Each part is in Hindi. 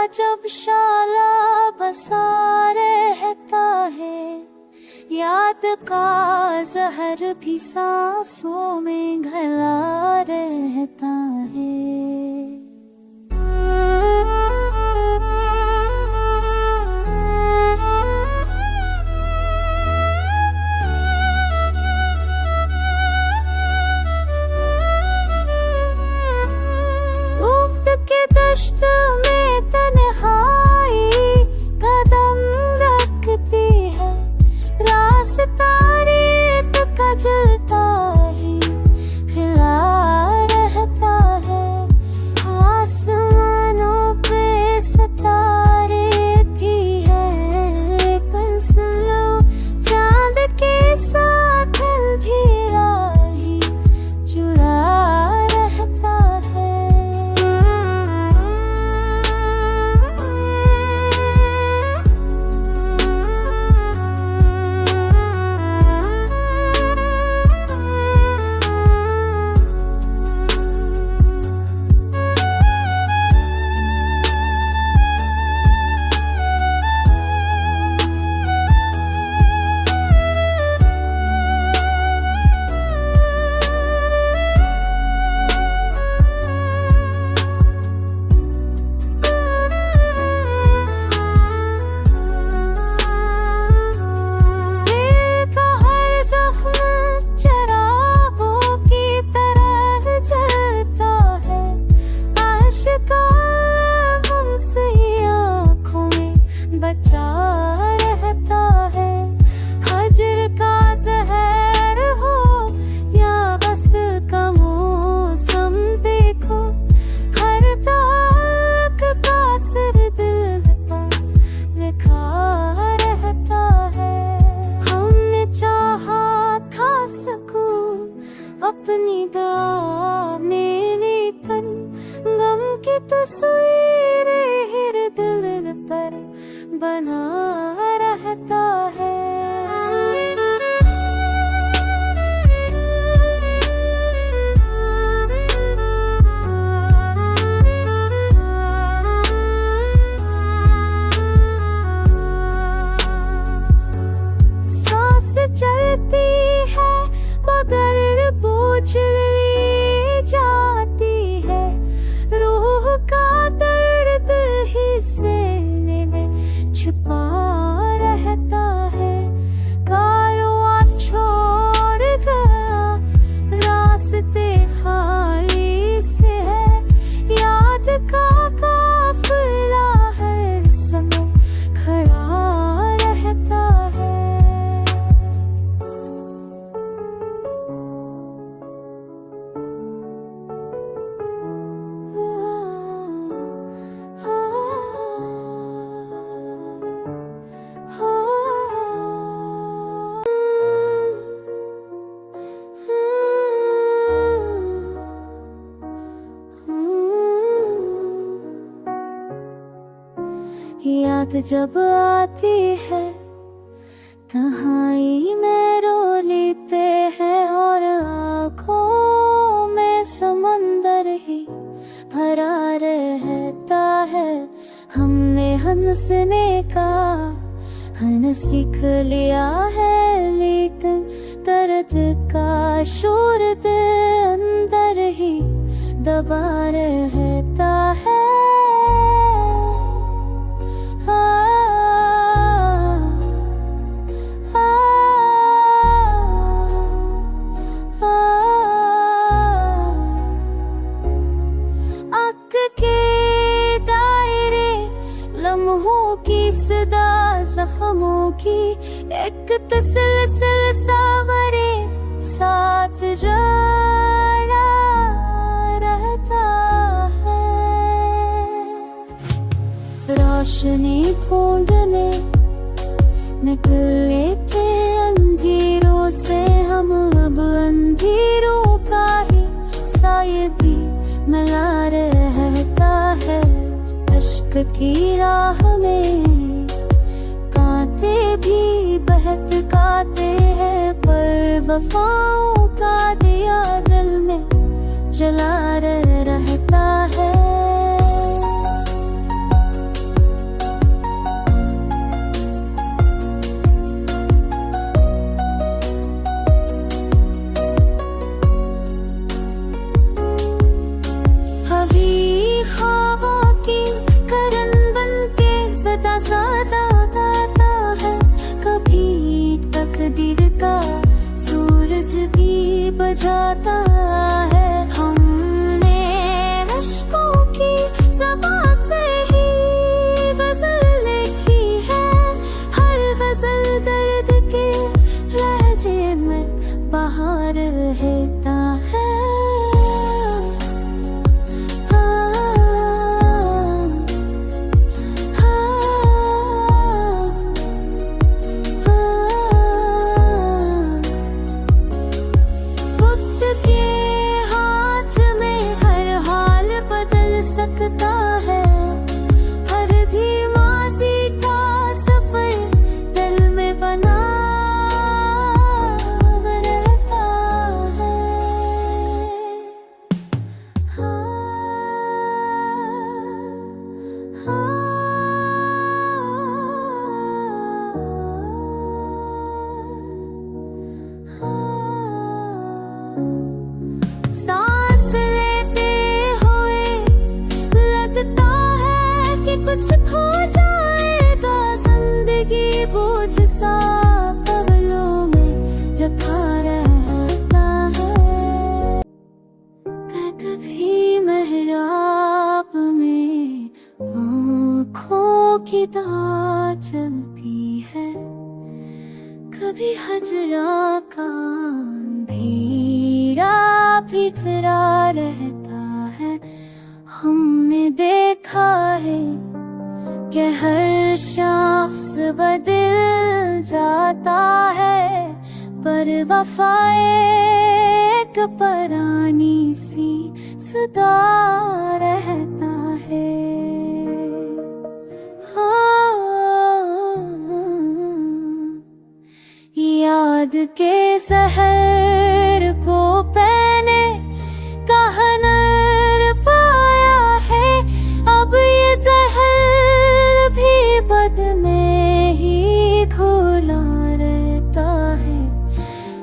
जब शाला बसा रहता है, याद का जहर भी सांसों में घला रहता है। के दश्त में तन्हाई कदम रखती है, रास्ता रेत का जलता ही खिला रहता है। आसमानों पे सितारे भी है, कंसलो चांद के साथ भी राही जुड़ा रहता है। बचा रहता है, हजर का जहर हो या बस का मौसम देखो, हर ताक का सिर दिल पर लिखा रहता है। हमने चाहा था सुकून अपनी दाने लेकर, गम की तस्वीरें हर दिल पर बना रहता है। सांस चलती है मगर बोझ ली जाती है, रूह का दर्द हिस्से छुपा रहता है। कारवां छोड़ गया रास्ते खाली से है, याद का काफिला हर समय खड़ा रहता है। याद जब आती है तन्हाई में रो लेते हैं, और आँखों में समंदर ही भरा रहता है। हमने हंसने का हन सीख लिया है, लेकिन दर्द का शोर दिल अंदर ही दबा रहता है। लम्हों की सदा जख्मों की एक तसलसल सावरे साथ जड़ा रहता है। रोशनी ढूंढने निकले थे अंधेरों से हम, अब अंधेरों का ही साये भी मिला रहता है। इश्क की राह में कांटे भी बहकाते हैं, पर वफाओं का दिया दिल में जला रहता है। जाता है। हमने अश्कों की ज़बां से ही गज़ल लिखी है, हर गज़ल दर्द के लहजे में बाहर रहता है। सकता है हर भी माज़ी का सफर दिल में बना रहता है। सांस लेते हुए लगता है कि कुछ खो जाएगा, जिंदगी बोझ सा पगलों में रखा रहता है। कभी मेहराब में आँखों की दाग चलती है, कभी हजरा का अंधेरा बिखरा रहता है। हमने देखा है कि हर शख्स बदल जाता है, पर वफ़ाए एक पुरानी सी सदा रहता है। याद के सहर को पहने कहनर पाया है, अब ये जहर भी बद में ही घुला रहता है।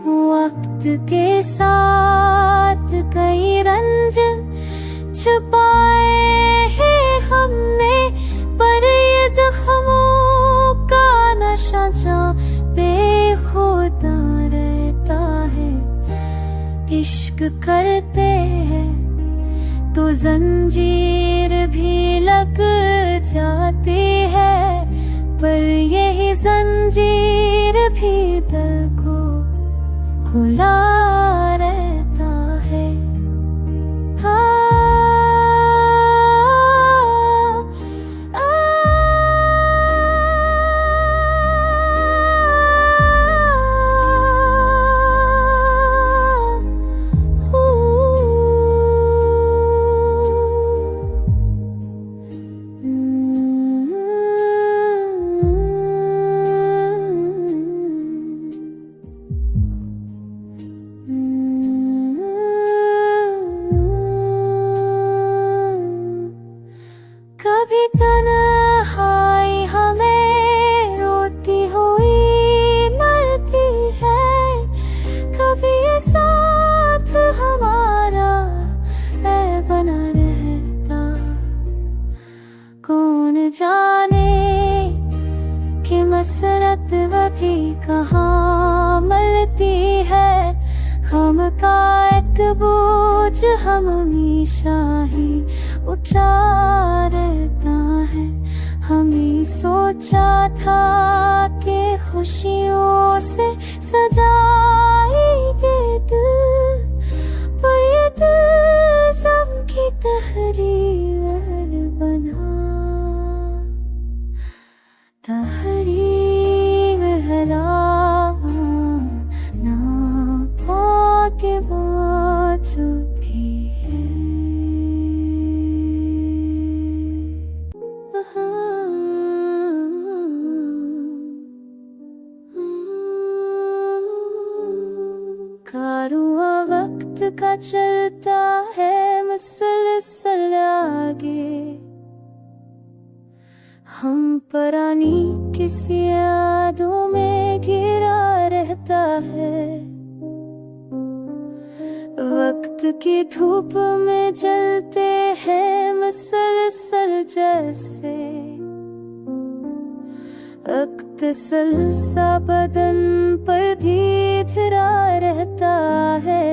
वक्त के साथ कई रंज छुपाए हैं हमने, पर ये जख्मों का नशा जहाँ बेखुदा रहता है। इश्क करते हैं तो जंजीर भी लग जाती है, पर यही जंजीर भी दिल को खुला रहता है। कभी तन्हाई हमें रोती हुई मरती है, कभी ये साथ हमारा है बना रहता। कौन जाने कि मसरत वही कहाँ मिलती है, हम का एक बोझ हम हमेशा ही उठा रहता है। हमें सोचा था कि खुशियों से सजाएंगे दिल, पर ये दिल सबकी तहरीर बना। तहरीर ना पाके चुकी है। कारवां वक्त का चलता है मुसलसल आगे, हम पुरानी किसी यादों में घिरा रहता है। वक्त की धूप में जलते हैं मुसलसल जैसे, अक्तसल सा बदन पर भी धरा रहता है।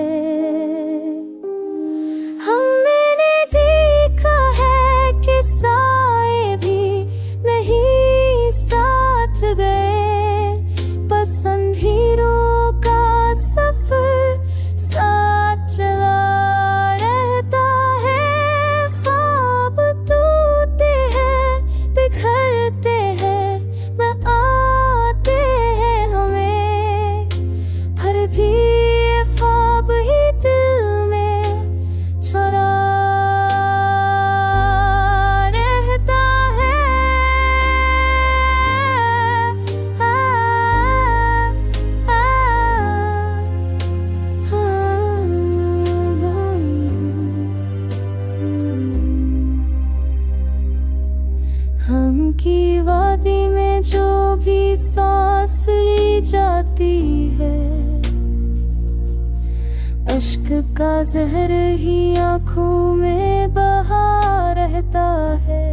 इश्क का जहर ही आँखों में बहा रहता है।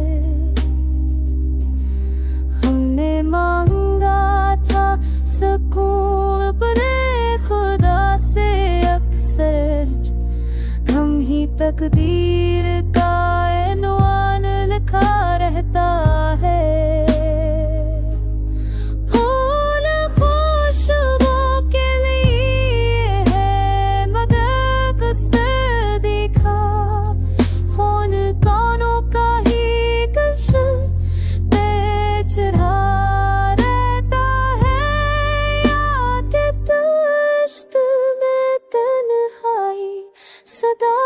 हमने मांगा था सुकून अपने खुदा से, अक्सर हम ही तकदीर का इन्वान लिखा रहता है। फूल खुशबू के लिए है मगर कस्तर दिखा, खून कानों का ही गुलशन पे चढ़ा रहता है। या कि दश्त में तन्हाई सदा